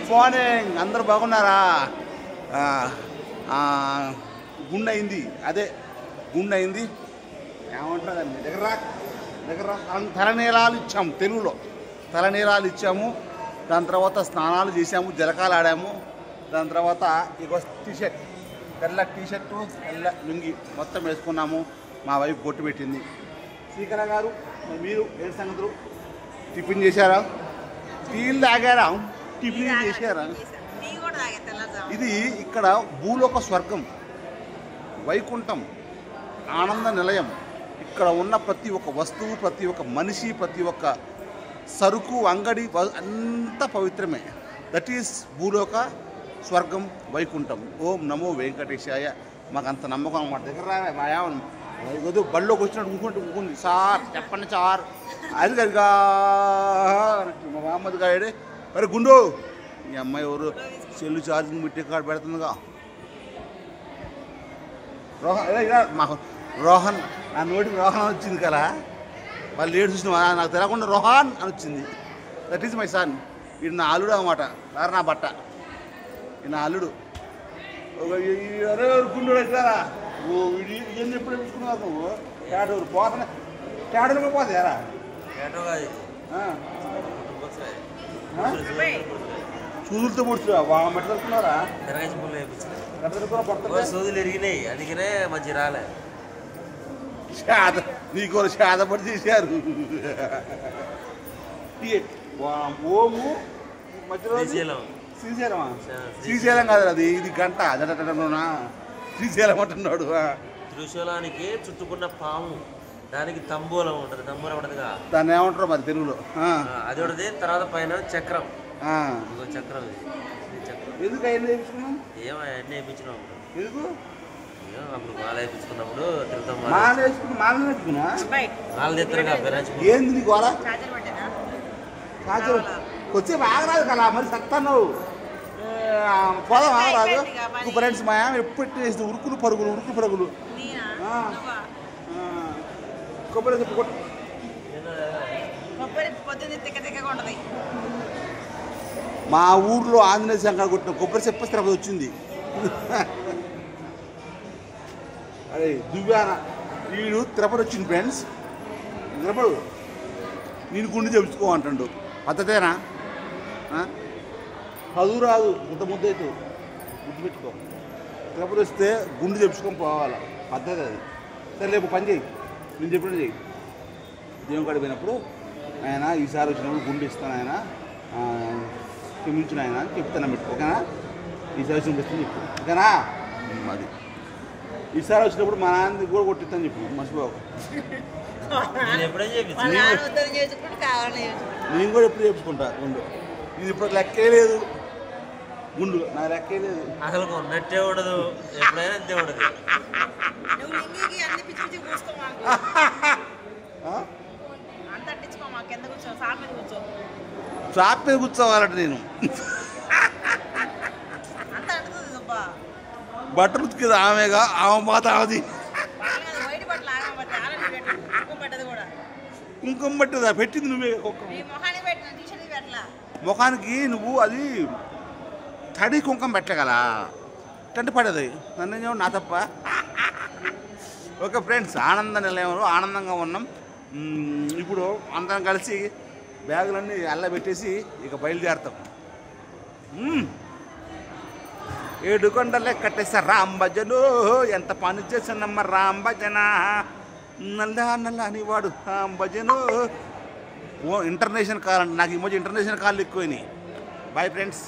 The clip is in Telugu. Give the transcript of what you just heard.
గుడ్ మార్నింగ్, అందరు బాగున్నారా? గుండె అయింది, అదే గుండె అయింది ఏమంటారు అండి, దగ్గర తలనీలాలు ఇచ్చాము, తెలుగులో తలనీలాలు ఇచ్చాము. దాని తర్వాత స్నానాలు చేసాము, జలకాలు ఆడాము. దాని తర్వాత ఇక టీషర్ట్, తెల్ల టీషర్టు, తెల్ల లుంగి మొత్తం వేసుకున్నాము. మా వైఫ్ బొట్టు పెట్టింది. శ్రీకర గారు, మీరు ఏడు సంగతులు? టిఫిన్ చేశారా? టీలు తాగారా? టిఫిన్ చేశారా? ఇది ఇక్కడ భూలోక స్వర్గం, వైకుంఠం, ఆనంద నిలయం. ఇక్కడ ఉన్న ప్రతి ఒక్క వస్తువు, ప్రతి ఒక్క మనిషి, ప్రతి ఒక్క సరుకు, అంగడి అంతా పవిత్రమే. దట్ ఈస్ భూలోక స్వర్గం, వైకుంఠం. ఓం నమో వెంకటేశాయ. మాకు అంత నమ్మకం అన్నమాట. దగ్గర మాయా ఏదో బళ్ళోకి వచ్చినట్టు ఊకుంటుంది. సార్ చెప్పండి సార్, అది కదిగా మా మహమ్మద్ గాడే. మరి గుండు, ఈ అమ్మాయి ఎవరు సెల్లు ఛార్జింగ్ పెట్టి కాడ పెడుతుందిగా. రోహన్ నా నోటికి రోహన్ అని వచ్చింది కదా, వాళ్ళు లేడు చూసిన నాకు తెలియకుండా రోహన్ అని వచ్చింది. That is my son. ఇది నా అల్లుడు అనమాట. సార్ నా బట్ట, ఇది నా అల్లుడు. గుండు వచ్చారా? ఏం ఎప్పుడు పెట్టుకున్నావు నువ్వు? తేటూరు పోతానే, తేటూరుగా పోతాయారా? చూదులతో పొడుచురా, మట్టి తలుపుకున్నారా? సూదులు ఎరిగినాయి, అందుకనే మంచి రాలే. నీకు శాదపడి చేశారు. ఓము మధ్యలో శ్రీశైలమా? శ్రీశైలం కాదు అది, ఇది గంట అదటనా శ్రీశైలం అంటున్నాడు. త్రిశూలానికి చుట్టుకున్న పాము, దానికి తంబూలం ఉంటుంది. తంబూలం ఉంటుందిగా, దాన్ని ఏమంటారు మరి తెలుగులో? అది ఉంటుంది. తర్వాత పైన చక్రం, చక్రం. ఎందుకు అన్నీ వేయించుకున్నాం? ఏమో అన్నీ వేయించినాం. ఎందుకు? అప్పుడు మాల వేయించుకున్నప్పుడు తిరుగుతాం. మాల వేసుకున్నా మాల తెస్తారు. ఏంది నీకు అలా వచ్చే ఆగరాదు కదా, మరి సత్తాను పోదాం, ఆగరాదు. ఫ్రెండ్స్ మా ఎప్పుడు వేసి ఉరుకులు పరుగులు కొబ్బరి మా ఊర్లో ఆంజనేయ శంకర్ కొట్టిన కొబ్బరి చెప్పేస్తే అక్కడ వచ్చింది. అరే దువ్యాన వీడు తిరుపతి వచ్చింది ఫ్రెండ్స్. తిరుపడు నేను గుండె చెప్పుకో అంటాడు. పద్ధతేనా? చదువు రాదు, ఇంత ముద్దైతే గుర్తుపెట్టుకో. తిరుపతి వస్తే గుండె చెప్పుకొని పోవాలి, పద్ధతి అది. సరే రేపు పని చేయి, నేను చెప్పినట్టు చెయ్యి. దేవుని కాడికి పోయినప్పుడు ఆయన ఈసారి వచ్చినప్పుడు గుండె ఇస్తాను, ఆయన క్షమించిన ఆయన చెప్తాను పెట్టుకో, ఓకేనా? ఈసారి వచ్చినప్పుడు ఇస్తాను చెప్పు, ఓకేనా? అది ఈసారి వచ్చినప్పుడు మా నాన్న కూడా కొట్టిస్తాను చెప్పు, మర్చిపోక. నేను కూడా ఎప్పుడు చెప్పుకుంటా గుండు. ఇది ఇప్పుడు లెక్కే లేదు, గుండు నా లెక్కే లేదు. అసలు ఉన్నట్టే ఉండదు, ఎప్పుడైనా అంతే ఉండదు. షాప్ మీద కూర్చోవాలంట నేను. బట్టలు ఉతికేది ఆమెగా, ఆమె మాత ఆమెది. కుంకుమ పట్టదా? పెట్టింది నువ్వే. ముఖానికి నువ్వు అది తడి కుంకుమ పెట్టగలా, టంటి పడేది. నన్ను నా తప్ప. ఓకే ఫ్రెండ్స్, ఆనంద నిలయంలో ఆనందంగా ఉన్నాం. ఇప్పుడు అందరం కలిసి బ్యాగులన్నీ అల్లబెట్టేసి ఇక బయలుదేరుతాం. 7 కొండలే కట్టేసా రాంభజను, ఎంత పని చేసానమ్మ రాంభజన, నల్ల అని వాడు రాంభజను. ఓ ఇంటర్నేషనల్ కాల్ అండి, నాకు ఈ మధ్య ఇంటర్నేషనల్ కాల్ ఎక్కువైనాయి. Bye friends.